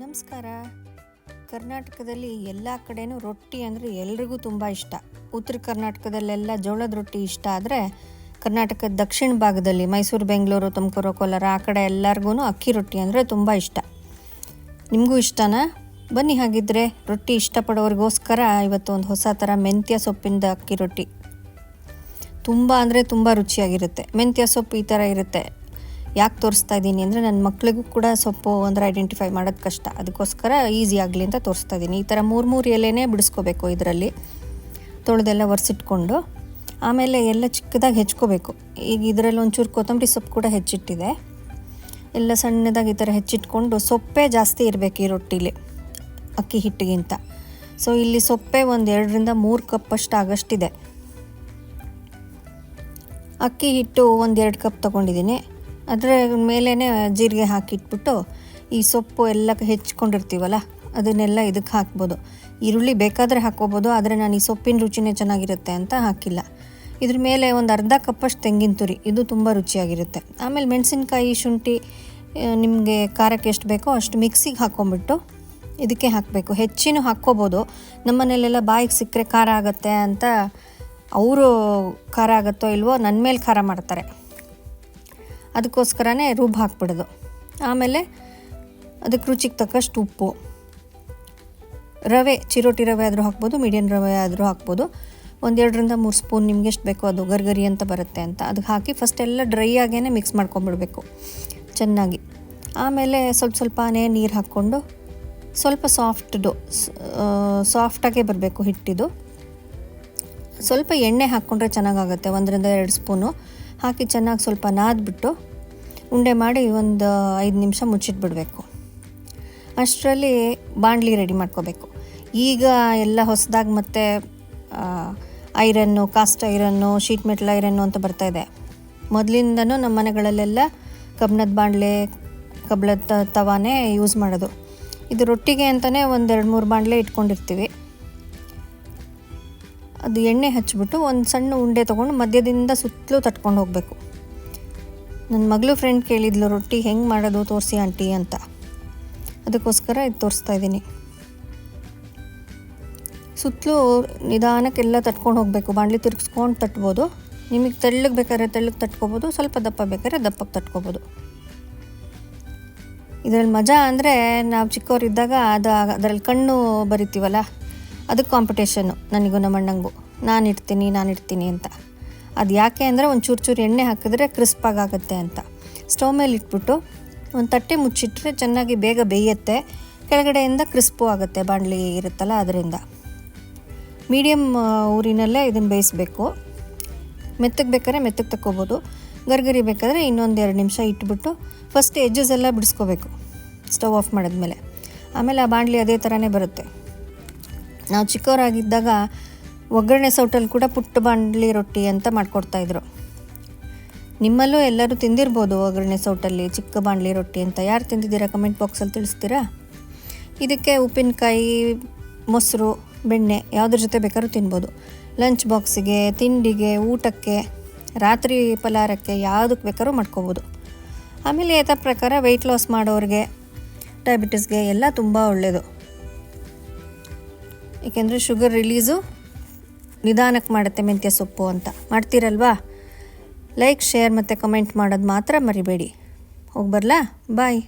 ನಮಸ್ಕಾರ. ಕರ್ನಾಟಕದಲ್ಲಿ ಎಲ್ಲ ಕಡೆನೂ ರೊಟ್ಟಿ ಅಂದರೆ ಎಲ್ರಿಗೂ ತುಂಬ ಇಷ್ಟ. ಉತ್ತರ ಕರ್ನಾಟಕದಲ್ಲೆಲ್ಲ ಜೋಳದ ರೊಟ್ಟಿ ಇಷ್ಟ ಆದರೆ ಕರ್ನಾಟಕದ ದಕ್ಷಿಣ ಭಾಗದಲ್ಲಿ ಮೈಸೂರು, ಬೆಂಗಳೂರು, ತುಮಕೂರು, ಕೋಲಾರ ಆ ಕಡೆ ಎಲ್ಲರಿಗೂ ಅಕ್ಕಿ ರೊಟ್ಟಿ ಅಂದರೆ ತುಂಬ ಇಷ್ಟ. ನಿಮಗೂ ಇಷ್ಟನಾ? ಬನ್ನಿ, ಹಾಗಿದ್ದರೆ ರೊಟ್ಟಿ ಇಷ್ಟಪಡೋರಿಗೋಸ್ಕರ ಇವತ್ತು ಒಂದು ಹೊಸ ಥರ ಮೆಂತ್ಯ ಸೊಪ್ಪಿಂದ ಅಕ್ಕಿ ರೊಟ್ಟಿ. ತುಂಬ ಅಂದರೆ ತುಂಬ ರುಚಿಯಾಗಿರುತ್ತೆ. ಮೆಂತ್ಯ ಸೊಪ್ಪು ಈ ಥರ ಇರುತ್ತೆ. ಯಾಕೆ ತೋರಿಸ್ತಾ ಇದ್ದೀನಿ ಅಂದರೆ ನನ್ನ ಮಕ್ಳಿಗೂ ಕೂಡ ಸೊಪ್ಪು ಅಂದರೆ ಐಡೆಂಟಿಫೈ ಮಾಡೋದು ಕಷ್ಟ, ಅದಕ್ಕೋಸ್ಕರ ಈಸಿ ಆಗಲಿ ಅಂತ ತೋರಿಸ್ತಾ ಇದ್ದೀನಿ. ಈ ಥರ ಮೂರು ಎಲೆನೇ ಬಿಡಿಸ್ಕೋಬೇಕು. ಇದರಲ್ಲಿ ತೊಳೆದೆಲ್ಲ ಒರೆಸಿಟ್ಕೊಂಡು ಆಮೇಲೆ ಎಲ್ಲ ಚಿಕ್ಕದಾಗಿ ಹೆಚ್ಕೋಬೇಕು. ಈಗ ಇದರಲ್ಲಿ ಒಂಚೂರು ಕೊತ್ತಂಬರಿ ಸೊಪ್ಪು ಕೂಡ ಹೆಚ್ಚಿಟ್ಟಿದೆ. ಎಲ್ಲ ಸಣ್ಣದಾಗಿ ಈ ಥರ ಹೆಚ್ಚಿಟ್ಕೊಂಡು, ಸೊಪ್ಪೇ ಜಾಸ್ತಿ ಇರಬೇಕು ಈ ರೊಟ್ಟಿಲಿ ಅಕ್ಕಿ ಹಿಟ್ಟಿಗಿಂತ. ಸೊ ಇಲ್ಲಿ ಸೊಪ್ಪೆ ಒಂದು 2ರಿಂದ 3 ಕಪ್ಪಷ್ಟು ಆಗಷ್ಟಿದೆ. ಅಕ್ಕಿ ಹಿಟ್ಟು ಒಂದು 2 ಕಪ್ ತೊಗೊಂಡಿದ್ದೀನಿ. ಅದರ ಮೇಲೇ ಜೀರಿಗೆ ಹಾಕಿಟ್ಬಿಟ್ಟು ಈ ಸೊಪ್ಪು ಎಲ್ಲ ಹೆಚ್ಕೊಂಡಿರ್ತೀವಲ್ಲ ಅದನ್ನೆಲ್ಲ ಇದಕ್ಕೆ ಹಾಕ್ಬೋದು. ಈರುಳ್ಳಿ ಬೇಕಾದರೆ ಹಾಕ್ಕೋಬೋದು, ಆದರೆ ನಾನು ಈ ಸೊಪ್ಪಿನ ರುಚಿನೇ ಚೆನ್ನಾಗಿರುತ್ತೆ ಅಂತ ಹಾಕಿಲ್ಲ. ಇದ್ರ ಮೇಲೆ ಒಂದು ಅರ್ಧ ಕಪ್ಪಷ್ಟು ತೆಂಗಿನ ತುರಿ, ಇದು ತುಂಬ ರುಚಿಯಾಗಿರುತ್ತೆ. ಆಮೇಲೆ ಮೆಣಸಿನ್ಕಾಯಿ, ಶುಂಠಿ ನಿಮಗೆ ಖಾರಕ್ಕೆ ಎಷ್ಟು ಬೇಕೋ ಅಷ್ಟು ಮಿಕ್ಸಿಗೆ ಹಾಕ್ಕೊಂಬಿಟ್ಟು ಇದಕ್ಕೆ ಹಾಕಬೇಕು. ಹೆಚ್ಚಿನೂ ಹಾಕ್ಕೋಬೋದು. ನಮ್ಮ ಮನೇಲೆಲ್ಲ ಬಾಯಿಗೆ ಸಿಕ್ಕರೆ ಖಾರ ಆಗುತ್ತೆ ಅಂತ, ಅವರು ಖಾರ ಆಗುತ್ತೋ ಇಲ್ವೋ ನನ್ನ ಮೇಲೆ ಖಾರ ಮಾಡ್ತಾರೆ, ಅದಕ್ಕೋಸ್ಕರನೇ ರುಬ್ಬಿ ಹಾಕ್ಬಿಡೋದು. ಆಮೇಲೆ ಅದಕ್ಕೆ ರುಚಿಗೆ ತಕ್ಕಷ್ಟು ಉಪ್ಪು, ರವೆ, ಚಿರೋಟಿ ರವೆ ಆದರೂ ಹಾಕ್ಬೋದು, ಮೀಡಿಯಮ್ ರವೆ ಆದರೂ ಹಾಕ್ಬೋದು. ಒಂದು 2ರಿಂದ 3 ಸ್ಪೂನ್ ನಿಮ್ಗೆ ಎಷ್ಟು ಬೇಕೋ, ಅದು ಗರ್ಗರಿ ಅಂತ ಬರುತ್ತೆ ಅಂತ ಅದಕ್ಕೆ ಹಾಕಿ ಫಸ್ಟ್ ಎಲ್ಲ ಡ್ರೈ ಆಗೇ ಮಿಕ್ಸ್ ಮಾಡ್ಕೊಂಬಿಡ್ಬೇಕು ಚೆನ್ನಾಗಿ. ಆಮೇಲೆ ಸ್ವಲ್ಪನೇ ನೀರು ಹಾಕ್ಕೊಂಡು ಸ್ವಲ್ಪ ಸಾಫ್ಟಾಗೇ ಬರಬೇಕು ಹಿಟ್ಟಿದು. ಸ್ವಲ್ಪ ಎಣ್ಣೆ ಹಾಕ್ಕೊಂಡ್ರೆ ಚೆನ್ನಾಗಾಗುತ್ತೆ. 1ರಿಂದ 2 ಸ್ಪೂನು ಹಾಕಿ ಚೆನ್ನಾಗಿ ಸ್ವಲ್ಪ ನಾದ್ಬಿಟ್ಟು ಉಂಡೆ ಮಾಡಿ ಒಂದು 5 ನಿಮಿಷ ಮುಚ್ಚಿಟ್ಬಿಡಬೇಕು. ಅಷ್ಟರಲ್ಲಿ ಬಾಣಲಿ ರೆಡಿ ಮಾಡ್ಕೋಬೇಕು. ಈಗ ಎಲ್ಲ ಹೊಸದಾಗಿ ಮತ್ತೆ iron, cost iron, sheet metal iron ಅಂತ ಬರ್ತಾಯಿದೆ. ಮೊದಲಿಂದನೂ ನಮ್ಮ ಮನೆಗಳಲ್ಲೆಲ್ಲ ಕಬ್ಬಿಣದ ಬಾಣಲೆ, ಕಬ್ಬಿಣದ ತವಾನೇ ಯೂಸ್ ಮಾಡೋದು. ಇದು ರೊಟ್ಟಿಗೆ ಅಂತಲೇ ಒಂದು 2-3 ಬಾಣಲೆ ಇಟ್ಕೊಂಡಿರ್ತೀವಿ. ಅದು ಎಣ್ಣೆ ಹಚ್ಚಿಬಿಟ್ಟು ಒಂದು ಸಣ್ಣ ಉಂಡೆ ತೊಗೊಂಡು ಮಧ್ಯದಿಂದ ಸುತ್ತಲೂ ತಟ್ಕೊಂಡು ಹೋಗಬೇಕು. ನನ್ನ ಮಗಳು ಫ್ರೆಂಡ್ ಕೇಳಿದ್ಲು ರೊಟ್ಟಿ ಹೆಂಗೆ ಮಾಡೋದು ತೋರಿಸಿ ಆಂಟಿ ಅಂತ, ಅದಕ್ಕೋಸ್ಕರ ಇದು ತೋರಿಸ್ತಾ ಇದ್ದೀನಿ. ಸುತ್ತಲೂ ನಿಧಾನಕ್ಕೆಲ್ಲ ತಟ್ಕೊಂಡು ಹೋಗಬೇಕು. ಬಾಣಲಿ ತಿರುಗಿಸ್ಕೊಂಡು ತಟ್ಬೋದು. ನಿಮಗೆ ತೆಳ್ಳಗೆ ಬೇಕಾದ್ರೆ ತೆಳ್ಳಗೆ ತಟ್ಕೋಬೋದು, ಸ್ವಲ್ಪ ದಪ್ಪ ಬೇಕಾದ್ರೆ ದಪ್ಪಕ್ಕೆ ತಟ್ಕೋಬೋದು. ಇದರಲ್ಲಿ ಮಜಾ ಅಂದರೆ ನಾವು ಚಿಕ್ಕವರಿದ್ದಾಗ ಅದರಲ್ಲಿ ಕಣ್ಣು ಬರಿತೀವಲ್ಲ, ಅದಕ್ಕೆ ಕಾಂಪಿಟೇಷನ್ನು ನನಗೂ ನಮ್ಮ ಅಣ್ಣಂಗೂ. ನಾನು ಇಡ್ತೀನಿ ಅಂತ. ಅದು ಯಾಕೆ ಅಂದರೆ ಒಂದು ಚೂರು ಎಣ್ಣೆ ಹಾಕಿದ್ರೆ ಕ್ರಿಸ್ಪಾಗಿ ಆಗುತ್ತೆ ಅಂತ. ಸ್ಟವ್ ಮೇಲೆ ಇಟ್ಬಿಟ್ಟು ಒಂದು ತಟ್ಟೆ ಮುಚ್ಚಿಟ್ರೆ ಚೆನ್ನಾಗಿ ಬೇಗ ಬೇಯುತ್ತೆ. ಕೆಳಗಡೆಯಿಂದ ಕ್ರಿಸ್ಪು ಆಗುತ್ತೆ, ಬಾಣಲಿ ಇರುತ್ತಲ್ಲ ಅದರಿಂದ. ಮೀಡಿಯಮ್ ಊರಿನಲ್ಲೇ ಇದನ್ನು ಬೇಯಿಸಬೇಕು. ಮೆತ್ತಗೆ ಬೇಕಾದ್ರೆ ಮೆತ್ತಗೆ ತಕ್ಕೋಬೋದು, ಗರ್ಗರಿ ಬೇಕಾದರೆ ಇನ್ನೊಂದು 2 ನಿಮಿಷ ಇಟ್ಬಿಟ್ಟು ಫಸ್ಟ್ ಎಜ್ಜಸ್ ಎಲ್ಲ ಬಿಡಿಸ್ಕೋಬೇಕು ಸ್ಟವ್ ಆಫ್ ಮಾಡಿದ್ಮೇಲೆ. ಆಮೇಲೆ ಆ ಬಾಣಲಿ ಅದೇ ಥರನೇ ಬರುತ್ತೆ. ನಾವು ಚಿಕ್ಕವರಾಗಿದ್ದಾಗ ಒಗ್ಗರಣೆ ಸೌಟಲ್ಲಿ ಕೂಡ ಪುಟ್ಟ ಬಾಣಲಿ ರೊಟ್ಟಿ ಅಂತ ಮಾಡಿಕೊಡ್ತಾಯಿದ್ರು. ನಿಮ್ಮಲ್ಲೂ ಎಲ್ಲರೂ ತಿಂದಿರ್ಬೋದು ಒಗ್ಗರಣೆ ಸೌಟಲ್ಲಿ ಚಿಕ್ಕ ಬಾಣಲಿ ರೊಟ್ಟಿ ಅಂತ. ಯಾರು ತಿಂದಿದ್ದೀರಾ ಕಮೆಂಟ್ ಬಾಕ್ಸಲ್ಲಿ ತಿಳಿಸ್ತೀರಾ? ಇದಕ್ಕೆ ಉಪ್ಪಿನಕಾಯಿ, ಮೊಸರು, ಬೆಣ್ಣೆ ಯಾವುದ್ರ ಜೊತೆ ಬೇಕಾದ್ರೂ ತಿನ್ಬೋದು. ಲಂಚ್ ಬಾಕ್ಸಿಗೆ, ತಿಂಡಿಗೆ, ಊಟಕ್ಕೆ, ರಾತ್ರಿ ಫಲಾರಕ್ಕೆ ಯಾವುದಕ್ಕೆ ಬೇಕಾದ್ರೂ ಮಾಡ್ಕೋಬೋದು. ಆಮೇಲೆ ಯಥಾ ಪ್ರಕಾರ ವೆಯ್ಟ್ ಲಾಸ್ ಮಾಡೋರಿಗೆ, ಡಯಾಬಿಟಿಸ್ಗೆ ಎಲ್ಲ ತುಂಬ ಒಳ್ಳೆಯದು. ಏಕೆಂದರೆ ಶುಗರ್ ರಿಲೀಸು ನಿಧಾನಕ್ಕೆ ಮಾಡುತ್ತೆ ಮೆಂತ್ಯ ಸೊಪ್ಪು ಅಂತ. ಮಾಡ್ತೀರಲ್ವಾ? ಲೈಕ್, ಶೇರ್ ಮತ್ತು ಕಮೆಂಟ್ ಮಾಡೋದು ಮಾತ್ರ ಮರಿಬೇಡಿ. ಹೋಗಿ ಬರಲಾ? ಬಾಯ್.